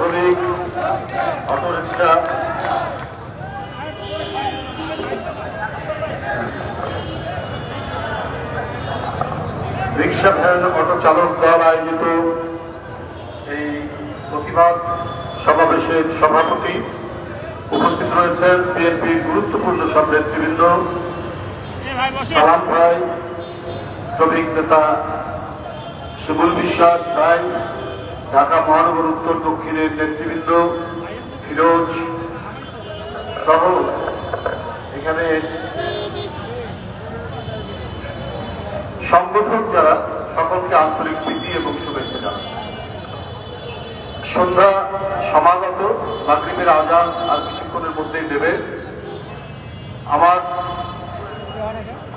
শ্রমিক, autorickshaw, rickshaw van, auto চালক দল আয়োজিত এই প্রতিবাদ সমাবেশের সভাপতি উপস্থিত রয়েছেন বিএনপির গুরুত্বপূর্ণ সব নেতৃবৃন্দ, সালাম ভাই, শ্রমিক নেতা শিমুল বিশ্বাস ভাই, ঢাকা মহানগর উত্তর দক্ষিণের নেতৃবৃন্দ ফিরোজ সহ এখানে সংগঠক যারা, সকলকে আন্তরিক প্রীতি এবং শুভেচ্ছা জানাচ্ছি। সন্ধ্যা সমাগত, মাগরিবের আজান আর কিছুক্ষণের মধ্যেই দেবে। আমার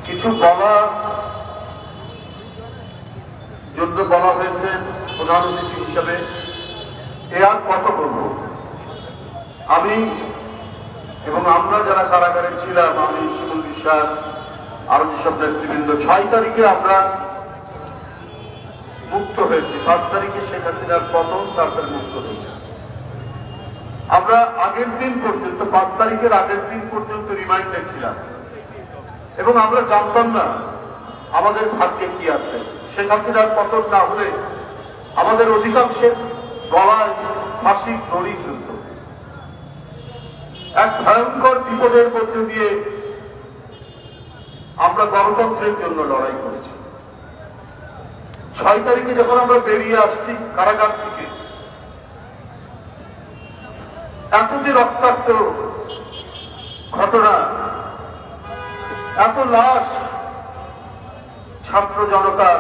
কিছু জন্য বলা হয়েছে প্রধান অতিথি হিসাবে, এ আর কত বলব। আমি এবং আমরা যারা কারাগারে ছিলাম, আমি শিমুল বিশ্বাস আরো যেসব নেতৃবৃন্দ, 6 তারিখে আমরা মুক্ত হয়েছি। 5 তারিখে শেখ হাসিনার পতন, তারপরে মুক্ত হয়েছে। আমরা আগের দিন পর্যন্ত, 5 তারিখের আগের দিন পর্যন্ত রিমান্ডে ছিলাম এবং আমরা জানতাম না আমাদের ভাগ্যে কি আছে। শেখ হাসিনার পতন না হলে আমাদের অধিকাংশের গলায় ফাঁসির দড়ি ঝুলত। এক ভয়ঙ্কর বিপদের মধ্যে দিয়ে আমরা গণতন্ত্রের জন্য লড়াই করেছি। 6 তারিখে যখন আমরা বেরিয়ে আসছি কারাগার থেকে, এত যে রক্তাক্ত ঘটনা, এত লাশ, ছাত্র জনতা,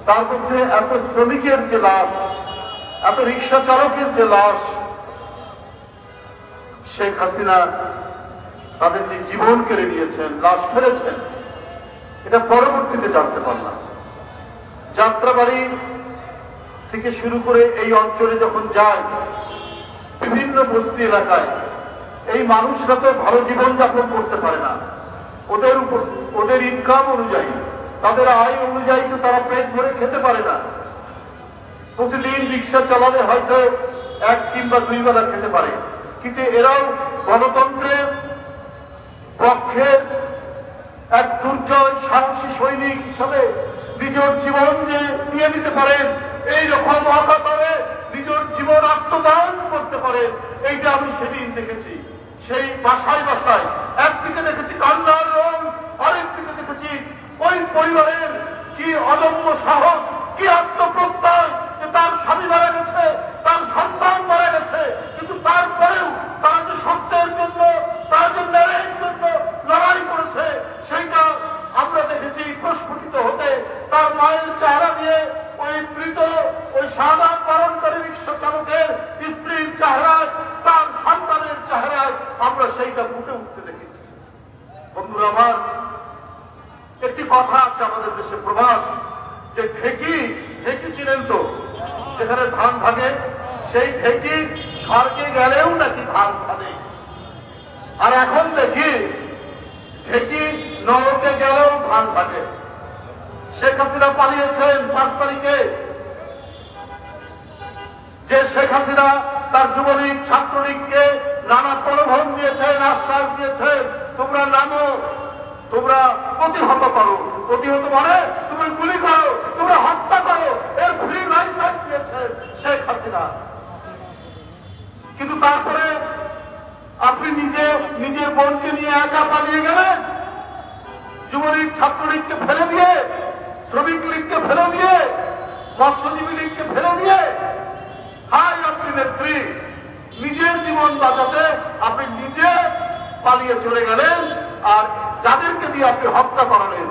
তার মধ্যে এত শ্রমিকের যে লাশ, এত রিক্সা চালকের যে লাশ, শেখ হাসিনা তাদের যে জীবন কেড়ে নিয়েছেন, লাশ ফেলেছেন, এটা পরবর্তীতে জানতে পারলাম। যাত্রাবাড়ি থেকে শুরু করে এই অঞ্চলে যখন যায়, বিভিন্ন বস্তি এলাকায় এই মানুষরা তো ভালো জীবনযাপন করতে পারে না। ওদের ইনকাম অনুযায়ী, তাদের আয় অনুযায়ী তো তারা পেট ভরে খেতে পারে না। প্রতিদিন রিক্সা চালালে হয়তো 1 কিংবা 2 বেলা খেতে পারে, কিন্তু এরাও গণতন্ত্রের পক্ষের এক দুর্জয় সাহসী সৈনিক হিসাবে নিজের জীবন যে দিয়ে দিতে পারেন, এইরকম অকাতরে নিজের জীবন আত্মদান করতে পারেন, এইটা আমি সেদিন দেখেছি। সেই বাসায় বাসায় একদিকে দেখেছি কান্নার রং, আরেকদিকে দেখেছি ওই পরিবারের কি অদম্য সাহস, কি আত্মপ্রত্যয়, যে তার স্বামী মারা গেছে, তার সন্তান মারা গেছে, কিন্তু তারপরেও তারা যে সত্যের জন্য, তারা যে ন্যায়ের জন্য লড়াই করেছে, সেইটা আমরা দেখেছি প্রস্ফুটিত হতে। তার মায়ের চেহারা দিয়ে ওই মৃত, ওই শাহাদাত বরণকারী রিক্সা চালকের স্ত্রীর চেহারায়, তার সন্তানের চেহারায় আমরা সেইটা ফুটে উঠতে দেখেছি। বন্ধুরা আমার, একটি কথা আছে আমাদের দেশে, প্রবাদ, যে ঢেকি চিনেন তো, যেখানে ধান ভাগে, সেই ঢেকি স্বর্গে গেলেও নাকি ধান ভাগে। আর এখন দেখি ঢেকি নরকে গেলেও ধান ভাগে। শেখ হাসিনা পালিয়েছেন 5 তারিখে। যে শেখ হাসিনা তার যুবলীগ ছাত্রলীগকে নানা প্রলোভন দিয়েছেন, আশ্বাস দিয়েছেন, তোমরা নামো, তোমরা প্রতিহত করো। প্রতিহত মানে তুমি গুলি করো, তোমরা হত্যা করো, এর ফ্রি লাইসেন্স দিয়েছেন শেখ হাসিনা। কিন্তু তারপরে আপনি নিজের বোনকে নিয়ে একা পালিয়ে গেলেন, যুবলীগ ছাত্রলীগকে ফেলে দিয়ে, শ্রমিক লীগকে ফেলে দিয়ে, মৎস্যজীবী লীগকে ফেলে দিয়ে, হাই আপনি নেত্রী, নিজের জীবন বাঁচাতে আপনি নিজে পালিয়ে চলে গেলেন, আর যাদেরকে দিয়ে আপনি হত্যা করালেন,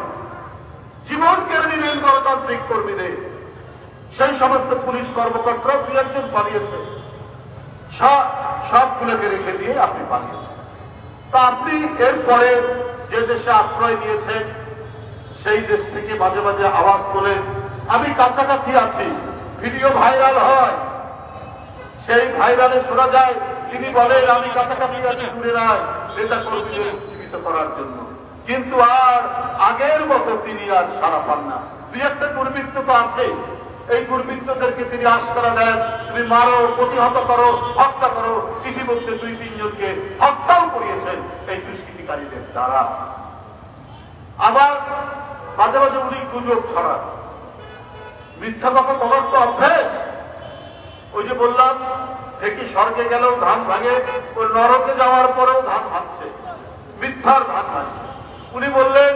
জীবন কেড়ে নিলেন গণতান্ত্রিক কর্মীদের, সেই সমস্ত পুলিশ কর্মকর্তা 2 একজন পালিয়েছে, সবগুলোকে রেখে দিয়ে আপনি পালিয়েছেন। তা আপনি এরপরে যে দেশে আশ্রয় নিয়েছেন, সেই দেশ থেকে মাঝে মাঝে আওয়াজ তোলেন, আমি কাছাকাছি আছি, ভিডিও ভাইরাল হয়, সেই ভাইরালে শোনা যায় তিনি বলেন আমি কাছাকাছি আছি, দূরে নয়, নেতা কর্মীদের উজ্জীবিত করার জন্য। কিন্তু আর আগের মতো তিনি আর সাড়া পান না। 2 একটা দুর্বৃত্ত তো আছে, এই দুর্বৃত্তদেরকে তিনি আশকারা দেন, তুমি মারো, প্রতিহত করো, হত্যা করো। ইতিমধ্যে 2-3 জনকে হত্যাও করিয়েছেন এই দুষ্কৃতিকারীদের দ্বারা। আবার মাঝে মাঝে উনি গুজব ছড়ান, মিথ্যা কথা বলার তো অভ্যেস। ওই যে বললাম, দেখি স্বর্গে গেলেও ধান ভাঙে, ওই নরকে যাওয়ার পরেও ধান ভাঙছে, মিথ্যার ধান ভাঙছে। উনি বললেন,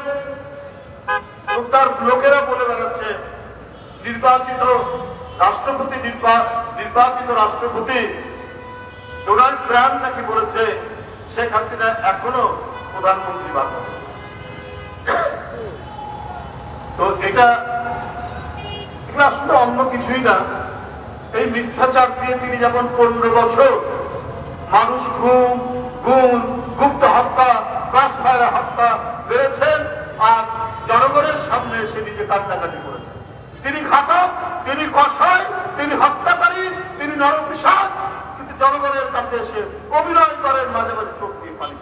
তার লোকেরা বলে বেড়াচ্ছে নির্বাচিত রাষ্ট্রপতি ডোনাল্ড ট্রাম্প নাকি বলেছে শেখ হাসিনা এখনো প্রধানমন্ত্রী বাংলাদেশ। তো এটা আসলে অন্য কিছুই না, এই মিথ্যাচার দিয়ে তিনি যেমন 15 বছর মানুষ গুপ্ত হত্যা, ক্রাস ফায়ার হত্যা বেড়েছেন, আর জনগণের সামনে এসে নিজে কান্নাকাটি করেছেন। তিনি ঘাতক, তিনি কষায়, তিনি হত্যাকারী, তিনি নরপিশাচ, কিন্তু জনগণের কাছে এসে অভিনয় করেন মাঝে মাঝে চোখ দিয়ে পানি।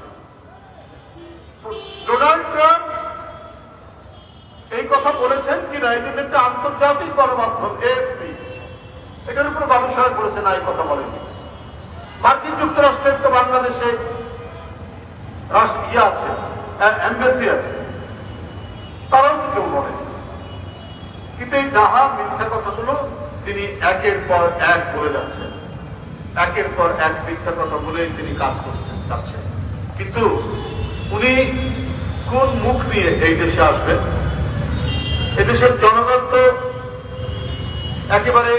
ডোনাল্ড ট্রাম্প এই কথা বলেছেন কিনা, এই জন্য একটা আন্তর্জাতিক গণমাধ্যম এএফপি এটার উপর গবেষণা করেছে না, এই কথা বলেনি। মার্কিন যুক্তরাষ্ট্রের তো বাংলাদেশে আছে, এমবেসি আছে, তারাও তো কেউ বলে। কিন্তু এই যাহা মিথ্যা কথাগুলো তিনি একের পর এক বলে যাচ্ছেন, একের পর এক মিথ্যা কথা বলে তিনি কাজ করতে যাচ্ছেন। কিন্তু উনি কোন মুখ নিয়ে এই দেশে আসবেন? এদেশের জনগণ তো একেবারে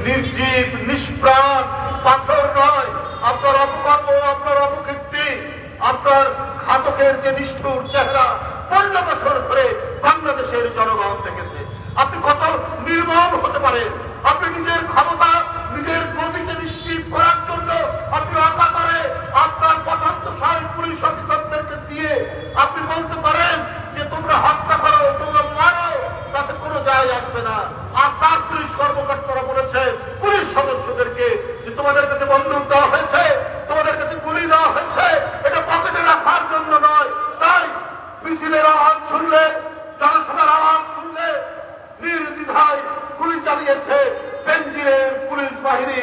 নির্জীব, নিষ্প্রাণ, পাথর নয়। আপনার অপকর্ম, আপনার অপকীর্তি, আপনার ঘাতকের যে নিষ্ঠুর চেহারা 15 বছর ধরে বাংলাদেশের জনগণ দেখেছে। আপনি কত নির্মম হতে পারেন। আপনি নিজের ক্ষমতা, নিজের গতিকে নিশ্চিত করার জন্য আপনি অকাতরে আপনার পছন্দসই পুলিশ অফিসারদেরকে দিয়ে আপনি বলতে পারেন যে তোমরা হত্যা করো, তোমরা মারো, তাতে কোনো যায় আসবে না। আর তার পুলিশ কর্মকর্তারা বলেছে পুলিশ সদস্যদেরকে যে তোমাদের কাছে বন্দুক দেওয়া হয়েছে, তোমাদের কাছে গুলি দেওয়া হয়েছে, এটা পকেটে রাখার জন্য নয়। তাই মিছিলের আওয়াজ শুনলে, জনসভার আওয়াজ শুনলে নির্দ্বিধায় গুলি চালিয়েছে বেনজিরের পুলিশ বাহিনী,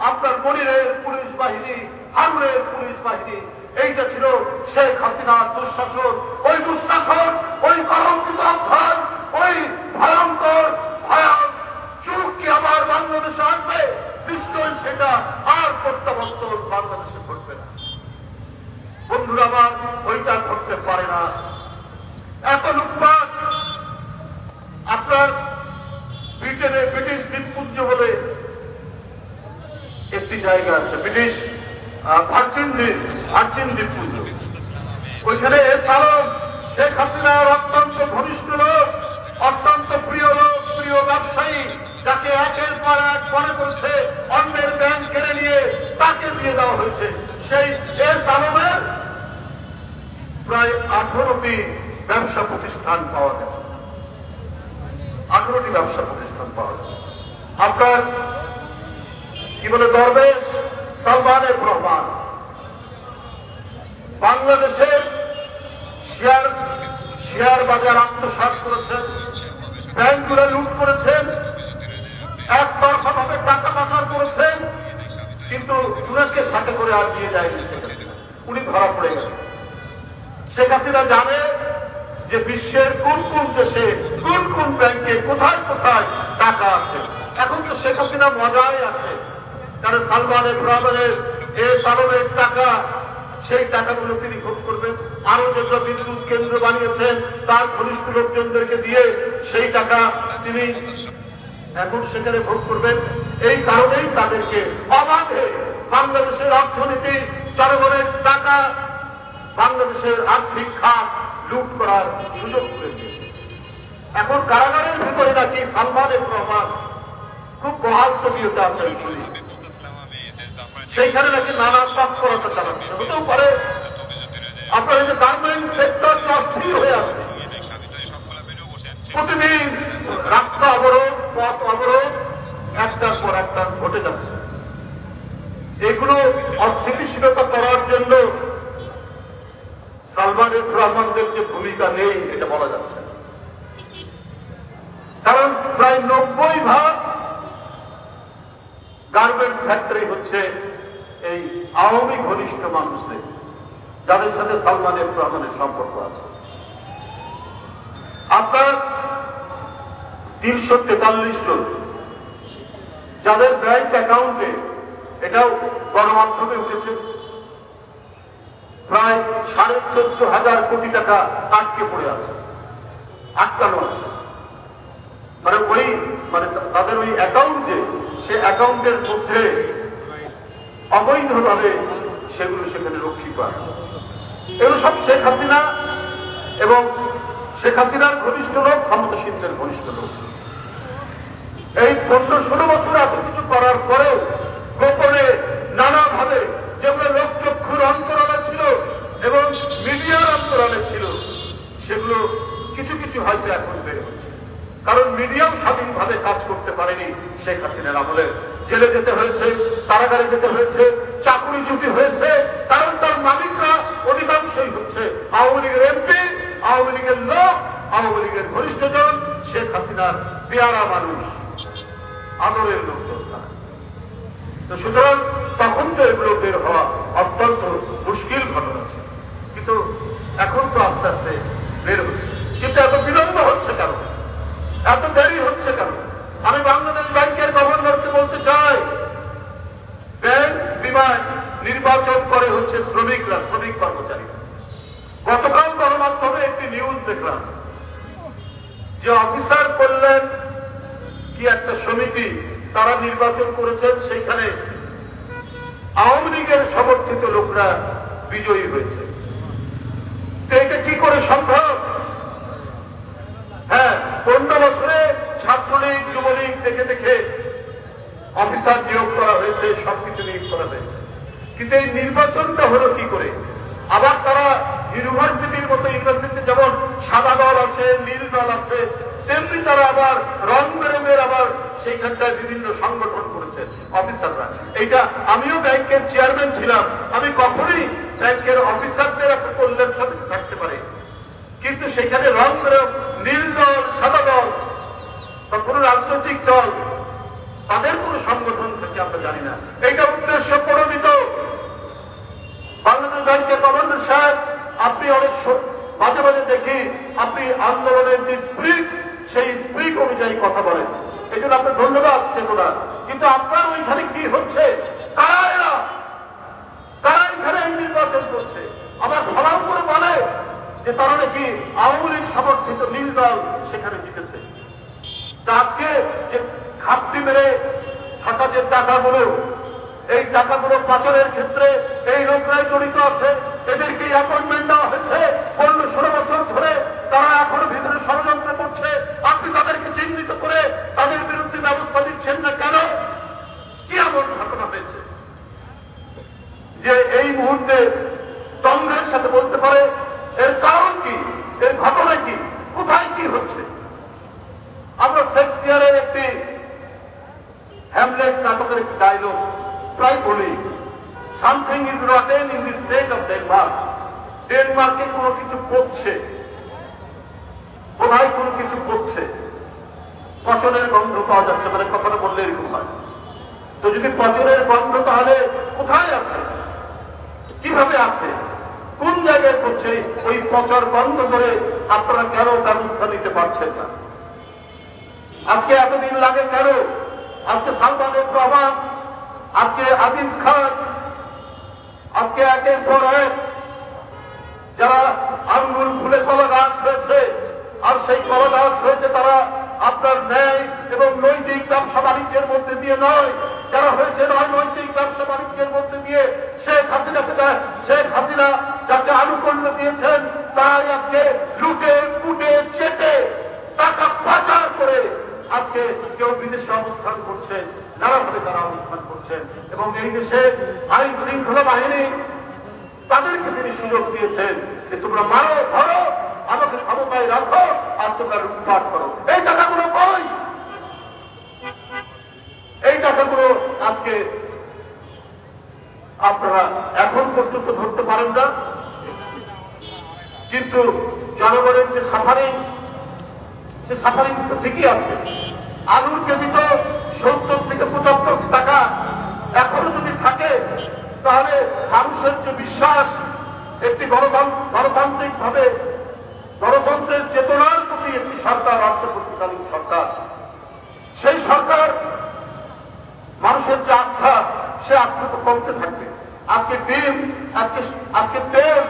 আপনার মনিরের পুলিশ বাহিনী, হারুনের পুলিশ বাহিনী। এইটা ছিল শেখ হাসিনার দুঃশাসন। ওই দুঃশাসন, ওই কলঙ্কিত অধ্যায়, ওই ভয়ঙ্কর ভয়াল যুগ কি আবার বাংলাদেশে আসবে? নিশ্চয়ই সেটা আর প্রত্যাবর্তন বাংলাদেশে ঘটবে না। বন্ধুরা আমার, ওইটা ঘটতে পারে না। এত লুটপাট। আপনার ব্রিটেনে ব্রিটিশ দ্বীপপুঞ্জ বলে একটি জায়গা আছে, ব্রিটিশ ভার্জিন দ্বীপপুঞ্জ। ওইখানে শেখ হাসিনার অত্যন্ত ঘনিষ্ঠ লোক, অত্যন্ত প্রিয় লোক, প্রিয় ব্যবসায়ী, যাকে একের পর এক মনে করছে অন্যের ব্যাংক কেড়ে নিয়ে তাকে দিয়ে দেওয়া হয়েছে। সেই আলমের প্রায় 18টি ব্যবসা প্রতিষ্ঠান পাওয়া গেছে। 18টি ব্যবসা প্রতিষ্ঠান পাওয়া গেছে। আপনার কি বলে দরবেশ সালমানের রহমান বাংলাদেশের শেয়ার বাজার আত্মসাৎ করেছেন, ব্যাংকগুলো লুট করেছেন, একতরফা ভাবে টাকা পাচার করেছেন, কিন্তু উনাকে সাথে করে আর দিয়ে যায়নি। উনি ধরা পড়ে গেছেন। শেখ হাসিনা জানে যে বিশ্বের কোন কোন দেশে, কোন কোন ব্যাংকে কোথায় কোথায় টাকা আছে। এখন তো শেখ হাসিনা মজায় আছে, কারণ সালমানের রহমানের আলমের টাকা, সেই টাকাগুলো তিনি ভোগ করবেন। আরো যেগুলো বিদ্যুৎ কেন্দ্র বানিয়েছেন তার ঘনিষ্ঠ লোকজনদেরকে দিয়ে সেই টাকা তিনি এখন সেখানে ভোগ করবেন। এই কারণেই তাদেরকে অবাধে বাংলাদেশের অর্থনীতি, জনগণের টাকা, বাংলাদেশের আর্থিক খাত লুট করার সুযোগ করে দিয়েছে। এখন কারাগারের ভিতরে নাকি সালমানের রহমান খুব বহাল তবিয়তে আছে, সেইখানে নাকি নানা তৎপরতা চালাচ্ছে। হতেও পারে আপনার এই যে গার্মেন্ট সেক্টর অস্থির হয়ে আছে, প্রতিদিন রাস্তা অবরোধ, পথ অবরোধ একটার পর একটা ঘটে যাচ্ছে। এগুলো অস্থিতিশীলতা করার জন্য সালমানের রহমানদের যে ভূমিকা নেই এটা বলা যাচ্ছে, কারণ প্রায় 90% গার্মেন্টস ফ্যাক্টরি হচ্ছে এই আওয়ামী ঘনিষ্ঠ মানুষদের, যাদের সাথে সালমান এফ রহমানের সম্পর্ক আছে। আপনার 343 জন যাদের ব্যাংক অ্যাকাউন্টে, এটাও গণমাধ্যমে উঠেছে, প্রায় 14,500 কোটি টাকা আটকে পড়ে আছে, আটকানো আছে। মানে তাদের ওই অ্যাকাউন্ট, যে সে অ্যাকাউন্টের মধ্যে অবৈধভাবে সেগুলো সেখানে রক্ষিত আছে। এগুলো সব শেখ হাসিনা এবং শেখ হাসিনার ঘনিষ্ঠ লোক, ক্ষমতাসীনদের ঘনিষ্ঠ লোক। এই 15-16 বছর এত কিছু করার পরেও গোপনে নানাভাবে যেগুলো লোকচক্ষুর অন্তরালে ছিল এবং মিডিয়ার অন্তরালে ছিল, সেগুলো কিছু কিছু হয়তো এখন বের হচ্ছে। কারণ মিডিয়াও স্বাধীনভাবে কাজ করতে পারেনি শেখ হাসিনার আমলে। জেলে যেতে হয়েছে, কারাগারে যেতে হয়েছে, চাকুরিচ্যুতি হয়েছে, কারণ তার মালিকরা অধিকাংশই হচ্ছে আওয়ামী লীগের এমপি, আওয়ামী লীগের লোক, আওয়ামী লীগের ঘনিষ্ঠজন, শেখ হাসিনার পেয়ারা মানুষ, আদরের লোকজন তারা। তো সুতরাং তখন তো এগুলো বের হওয়া অত্যন্ত মুশকিল ঘটনা ছিল, কিন্তু এখন তো আস্তে আস্তে বের হচ্ছে। কিন্তু এত বিলম্ব হচ্ছে কেন, এত দেরি হচ্ছে কেন? আমি বাংলাদেশ ব্যাংকের গভর্নরকে বলতে চাই, ব্যাংক বিমায় নির্বাচন করে হচ্ছে শ্রমিকরা, শ্রমিক কর্মচারীরা। গতকাল গণমাধ্যমে একটি নিউজ দেখলাম যে অফিসার করলেন কি একটা সমিতি, তারা নির্বাচন করেছেন, সেখানে আওয়ামী লীগের সমর্থিত লোকরা বিজয়ী হয়েছে। তো এটা কি করে সম্ভব? হ্যাঁ, 15 বছরে ছাত্রলীগ যুবলীগ দেখে দেখে অফিসার নিয়োগ করা হয়েছে, সবকিছু নিয়োগ করা হয়েছে, কিন্তু এই নির্বাচনটা হলো কি করে? আবার তারা ইউনিভার্সিটির মতো, ইউনিভার্সিটিতে যেমন সাদা দল আছে, নীল দল আছে, তেমনি তারা আবার রং বেরঙের আবার সেইখানটায় বিভিন্ন সংগঠন করেছেন অফিসাররা। এইটা আমিও ব্যাংকের চেয়ারম্যান ছিলাম, আমি কখনোই ব্যাংকের অফিসারদের একটা কল্যাণ সমিতি থাকতে পারে, কিন্তু সেখানে রং বেরং, নীল দল, সাদা দল বা কোন রাজনৈতিক দল, তাদের কোন সংগঠন থেকে আমরা জানি না। এইটা উদ্দেশ্য প্রণোদিত। বাংলাদেশ ব্যাংকের গভর্নর সাহেব, আপনি অনেক মাঝে মাঝে দেখি আপনি আন্দোলনের যে স্পিরিট, সেই স্পিরিট অনুযায়ী কথা বলেন, এই জন্য আপনার ধন্যবাদ চেতনা। কিন্তু আপনার ওইখানে কি হচ্ছে? তারা এখানে নির্বাচন করছে, আবার ফলাও করে বলে যে তারা নাকি আওয়ামী লীগ সমর্থিত নীল দল সেখানে জিতেছে। আজকে যে ঘাপটি মেরে থাকা যে টাকাগুলো, এই টাকাগুলো পাচারের ক্ষেত্রে এই লোকরাই জড়িত আছে, এদেরকে অ্যাপয়েন্টমেন্ট দেওয়া হয়েছে। 15-16 বছর ধরে তারা এখনো ভিতরে ষড়যন্ত্র করছে। আপনি তাদেরকে চিহ্নিত করে তাদের বিরুদ্ধে ব্যবস্থা নিচ্ছেন না কেন? কি এমন ঘটনা হয়েছে যে এই মুহূর্তে দম্ভের সাথে বলতে পারে? এর কারণ কি? এর ঘটনা কি? কোথায় কি হচ্ছে? আমরা শেক্সপিয়ারের একটি হ্যামলেট নাটকের একটি ডায়লগ প্রায় বলি, something is rotten in the state of Denmark. ডেনমার্কে কোনো কিছু পড়ছে, কোথায় কোনো কিছু পড়ছে, পচনের গন্ধ পাওয়া যাচ্ছে, মানে কথাটা বললে এরকম হয়। তো যদি পচনের গন্ধ, তাহলে কোথায় আছে, কিভাবে আছে, কোন জায়গায় পড়ছে? ওই পচর বন্ধ করে আপনারা কেন ব্যবস্থা নিতে পারছেন না? আজকে এতদিন লাগে কেন? আজকে সালমান এফ রহমান, আজকে আজিজ খান, আজকে একের পর এক যারা আঙ্গুল ফুলে কলা গাছ হয়েছে, আর সেই কলা গাছ হয়েছে তারা আপনার ন্যায় এবং নৈতিক ব্যবসা বাণিজ্যের মধ্যে দিয়ে নয়, যারা হয়েছে নৈতিক ব্যবসা বাণিজ্যের মধ্যে দিয়ে শেখ হাসিনা যাকে আনুকূল্য দিয়েছেন, তারাই আজকে লুটে পুটে চেটে টাকা পাচার করে আজকে কেউ বিদেশে অবস্থান করছে, নানাভাবে তারা অবস্থান করছেন। এবং এই দেশে আইন শৃঙ্খলা বাহিনী তাদেরকে তিনি সুযোগ দিয়েছেন যে তোমরা মারো, ধরো, আমাকে ক্ষমতায় রাখো, আর তোমরা লুটপাট করো। এই টাকাগুলো কই? এই টাকাগুলো আজকে আপনারা এখন পর্যন্ত ধরতে পারেন না। কিন্তু জনগণের যে সাফারিং, সে সাফারিং ঠিকই আছে। আলুর কেজি তো 70 থেকে 75 টাকা গণতান্ত্রিকভাবে গণতন্ত্রের চেতনার প্রতি একটি সরকার, অন্তর্বর্তীকালীন সরকার, সেই সরকার মানুষের যে আস্থা, সে আস্থা তো কমতে থাকবে। আজকে ডিম, আজকে তেল,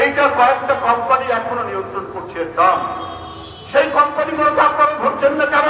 এইটা কয়েকটা কোম্পানি এখনো নিয়ন্ত্রণ করছে দাম। সেই কোম্পানিগুলোকে আপনারা ধরছেন না কেন?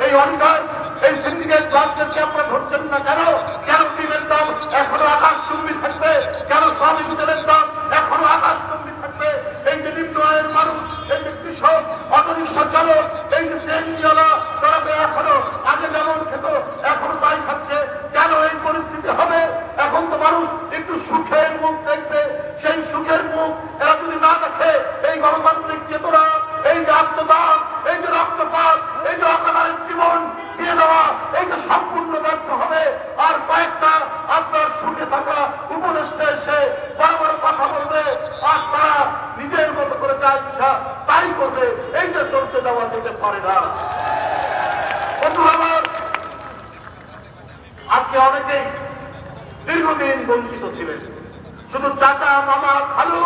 এই অনিদান, এই সিন্ডিকেট ব্লাকদেরকে আপনারা ধরছেন না কেন? কেন ডিমের দাম এখনো আকাশচুম্বী থাকবে? কেন সয়াবিন তেলের দাম এখনো আকাশচুম্বী থাকবে? এই যে নিম্ন আয়ের মানুষ, এই যে কৃষক, অটোরিকশা চালক, এই যে ট্রেনওয়ালা, তারা তো এখনো আগে যেমন খেত এখনো তাই খাচ্ছে। কেন এই পরিস্থিতি হবে? এখন তো মানুষ একটু সুখের মুখ দেখবে। সেই সুখের মুখ এরা যদি না দেখে, এই গণতান্ত্রিক চেতনা, এই যে আত্মদান, এই যে রক্তপাত, এই যে অকালের জীবন দিয়ে দেওয়া, এই যে সম্পূর্ণ ব্যর্থ হবে। আর কয়েকটা আপনার সুখে থাকা উপদেষ্টা এসে বড় বড় কথা বলবে, আর তারা নিজের মতো করে যা ইচ্ছা তাই করবে। এইটা চলতে দেওয়া যেতে পারে না। বন্ধুরা আমার, আজকে অনেকেই দীর্ঘদিন বঞ্চিত ছিলেন। শুধু চাচা, মামা, খালু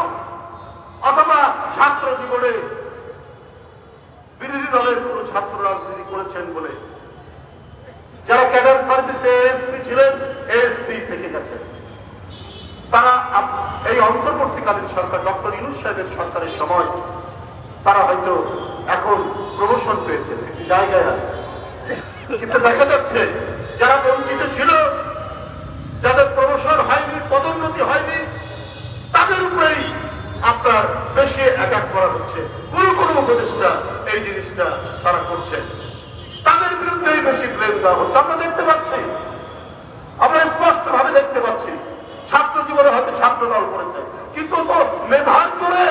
অথবা ছাত্র জীবনে বিরোধী দলের কোন ছাত্র রাজনীতি করেছেন বলে যারা ক্যাডার সার্ভিসে এএসপি ছিলেন, এএসপি থেকে গেছেন। তারা এই অন্তর্বর্তীকালীন সরকার, ডক্টর ইউনূস সাহেবের সরকারের সময় তারা হয়তো এখন প্রমোশন পেয়েছেন একটি জায়গায়। কিন্তু দেখা যাচ্ছে যারা বঞ্চিত ছিল, যাদের প্রমোশন হয়নি, পদোন্নতি হয়নি, তাদের উপরেই আপনার বেশি অ্যাটাক করা হচ্ছে। কোন উপদেষ্টা এই জিনিসটা তারা করছেন, তাদের বিরুদ্ধেই বেশি ব্লেম দেওয়া হচ্ছে। আমরা দেখতে পাচ্ছি, আমরা স্পষ্ট ভাবে দেখতে পাচ্ছি, ছাত্র জীবনে হয়তো ছাত্র দল করেছে, কিন্তু তো মেধার জোরে,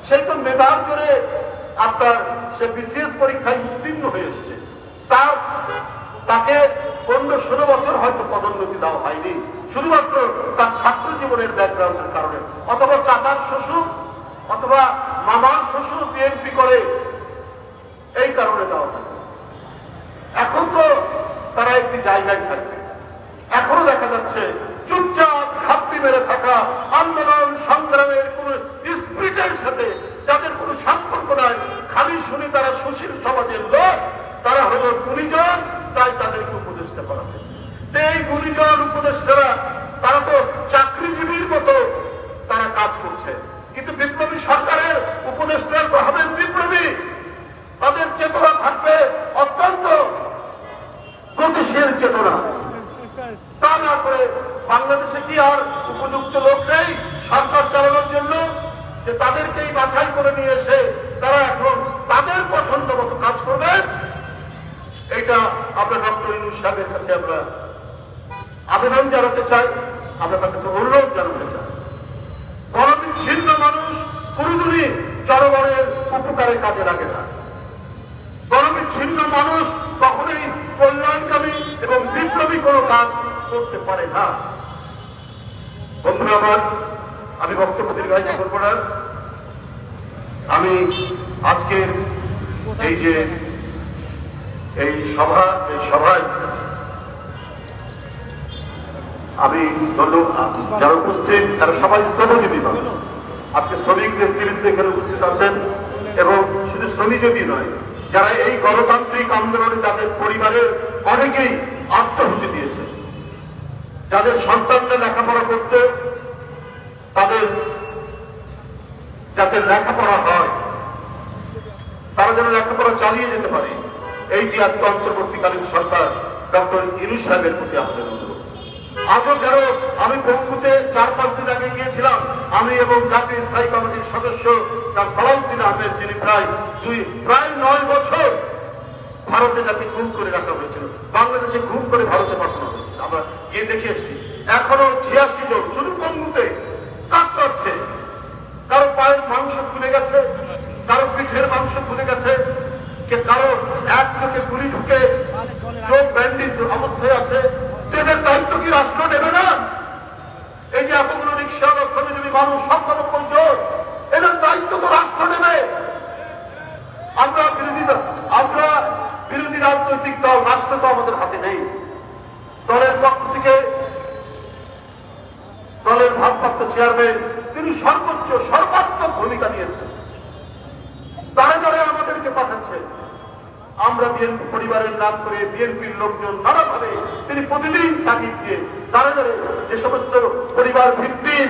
সেই তো মেধার জোরে আপনার সে বিসিএস পরীক্ষায় উত্তীর্ণ হয়ে এসছে। তাকে 15-16 বছর হয়তো পদোন্নতি দেওয়া হয়নি, শুধুমাত্র তার ছাত্র জীবনের ব্যাকগ্রাউন্ডের কারণে, অথবা চাচার শ্বশুর অথবা মামার শ্বশুর বিএনপি করে, এই কারণে দেওয়া হয়। এখন তো তারা একটি জায়গায় থাকবে। এখনো দেখা যাচ্ছে চুপচাপ ঘাপটি মেরে থাকা, আন্দোলন সংগ্রামের কোন স্পিরিটের সাথে যাদের কোনো সম্পর্ক নাই, খালি শুনি তারা সুশীল সমাজের লোক, তারা হলো গুণীজন, তাই তাদেরকে উপদেষ্টা করা হয়েছে। এই গুণীজন উপদেষ্টারা তারা তো চাকরিজীবীর মতো তারা কাজ করছে, কিন্তু বিপ্লবী সরকারের উপদেষ্টারা হবেন বিপ্লবী। তাদের চেতনা থাকবে অত্যন্ত গতিশীল চেতনা। তা না করে বাংলাদেশে কি আর উপযুক্ত লোক নেই সরকার চালানোর জন্য, যে তাদেরকেই বাছাই করে নিয়ে এসে তারা এখন তাদের পছন্দ মতো কাজ করবেন? এটা আমরা ডক্টর ইউনূস সাহেবের কাছে আমরা আবেদন জানাতে চাই, আমরা তার কাছে অনুরোধ জানাতে চাই। গণবিচ্ছিন্ন মানুষ কোনদিনই জনগণের উপকারে কাজে লাগে না। গণবিচ্ছিন্ন মানুষ কখনোই কল্যাণকামী এবং বিপ্লবী কোনো কাজ করতে পারে না। বন্ধুরা আমার, আমি বক্তব্য দীর্ঘায়িত করব না। আমি আজকের এই সভায় আমি যারা উপস্থিত তারা সবাই শ্রমজীবী মানুষ। আজকে শ্রমিক নেতৃবৃন্দ এখানে উপস্থিত আছেন, এবং শুধু শ্রমিকজীবী নয়, যারা এই গণতান্ত্রিক আন্দোলনে তাদের পরিবারের অনেকেই আত্মহুতি দিয়েছে, যাদের সন্তানরা লেখাপড়া করতে, তাদের যাতে লেখাপড়া হয়, তারা যেন লেখাপড়া চালিয়ে যেতে পারে, এইটি আজকে অন্তর্বর্তীকালীন সরকার ডক্টর ইউনূস সাহেবের প্রতি আমাদের অনুরোধ। আজও কেন আমি বঙ্গুতে 4-5 দিন আগে গিয়েছিলাম, আমি এবং জাতীয় স্থায়ী কমিটির সদস্য সালাউদ্দিন আহমেদ, যিনি প্রায় 9 বছর ভারতে যাকে গুম করে রাখা হয়েছিল, বাংলাদেশে গুম করে ভারতে পাঠানো হয়েছিল, আমরা গিয়ে দেখে এসেছি। এখনো 86 জন শুধু বঙ্গুতে কাতরাচ্ছে। কারো পায়ের মাংস খুলে গেছে, কারো পিঠের মাংস খুলে গেছে, কারো এক চোখে গুলি ঢুকে চোখ ব্যান্ডেজ অবস্থায় আছে। এদের দায়িত্ব কি রাষ্ট্র নেবে না? এই যে এতগুলো রিক্সা বা শ্রমিকজীবী মানুষ, 97 জন, এদের দায়িত্ব তো রাষ্ট্র নেবে। আমরা বিরোধী রাজনৈতিক দল, রাষ্ট্র তো আমাদের হাতে নেই। দলের পক্ষ থেকে দলের ভারপ্রাপ্ত চেয়ারম্যান তিনি সর্বোচ্চ সর্বাত্মক ভূমিকা নিয়েছেন। দাঁড়ে দাঁড়ে আমাদেরকে পাঠাচ্ছেন। আমরা বিএনপি পরিবারের নাম করে বিএনপির লোকজন নানাভাবে তিনি প্রতিদিন তাগিদ দিয়ে দাঁড়ে দাঁড়ে যে সমস্ত পরিবার ভিত্তিক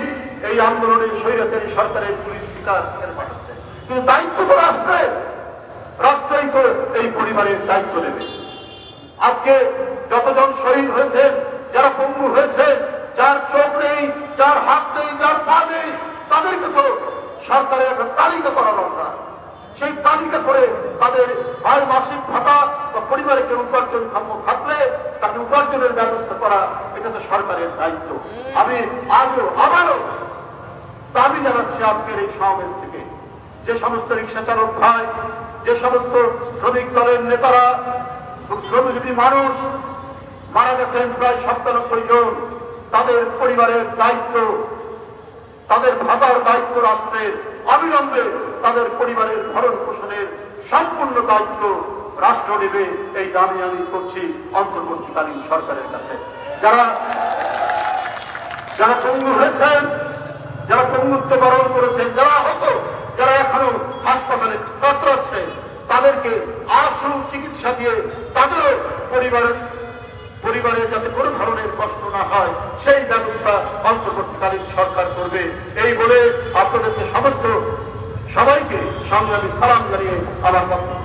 এই আন্দোলনের স্বৈরাচারী সরকারের পুলিশ শিকার সেখানে পাঠাচ্ছে। কিন্তু দায়িত্ব তো রাষ্ট্রই তো এই পরিবারের দায়িত্ব নেবে। আজকে যতজন শহীদ হয়েছেন, যারা পঙ্গু হয়েছে, যার চোখ নেই, যার হাত নেই, যার পা নেই, তাদেরকে তো সরকারের একটা তালিকা করা দরকার। সেই তালিকা করে তাদের হয় মাসিক ভাতা বা পরিবারে কেউ উপার্জনক্ষম থাকলে তাকে উপার্জনের ব্যবস্থা করা, এটা তো সরকারের দায়িত্ব। আমি আবারও দাবি জানাচ্ছি আজকের এই সমাবেশ থেকে, যে সমস্ত রিক্সা চালক ভাই, যে সমস্ত শ্রমিক দলের নেতারা, শ্রমজীবী মানুষ মারা গেছেন প্রায় 97 জন, তাদের পরিবারের দায়িত্ব, তাদের ভাতার দায়িত্ব রাষ্ট্রের, অবিলম্বে তাদের পরিবারের ভরণ পোষণের সম্পূর্ণ দায়িত্ব রাষ্ট্র নেবে। এই দাবি আমি করছি অন্তর্বর্তীকালীন সরকারের কাছে। যারা পঙ্গু হয়েছেন, যারা পঙ্গুত্ব বরণ করেছেন, যারা হতো, যারা এখনো হাসপাতালে কাতরাচ্ছে, তাদেরকে আশু চিকিৎসা দিয়ে তাদেরও পরিবারের যাতে কোনো ধরনের কষ্ট না হয় সেই ব্যবস্থা অন্তর্বর্তীকালীন সরকার করবে। এই বলে আপনাদেরকে সবাইকে সংগ্রামী সালাম জানিয়ে আমার বক্তব্য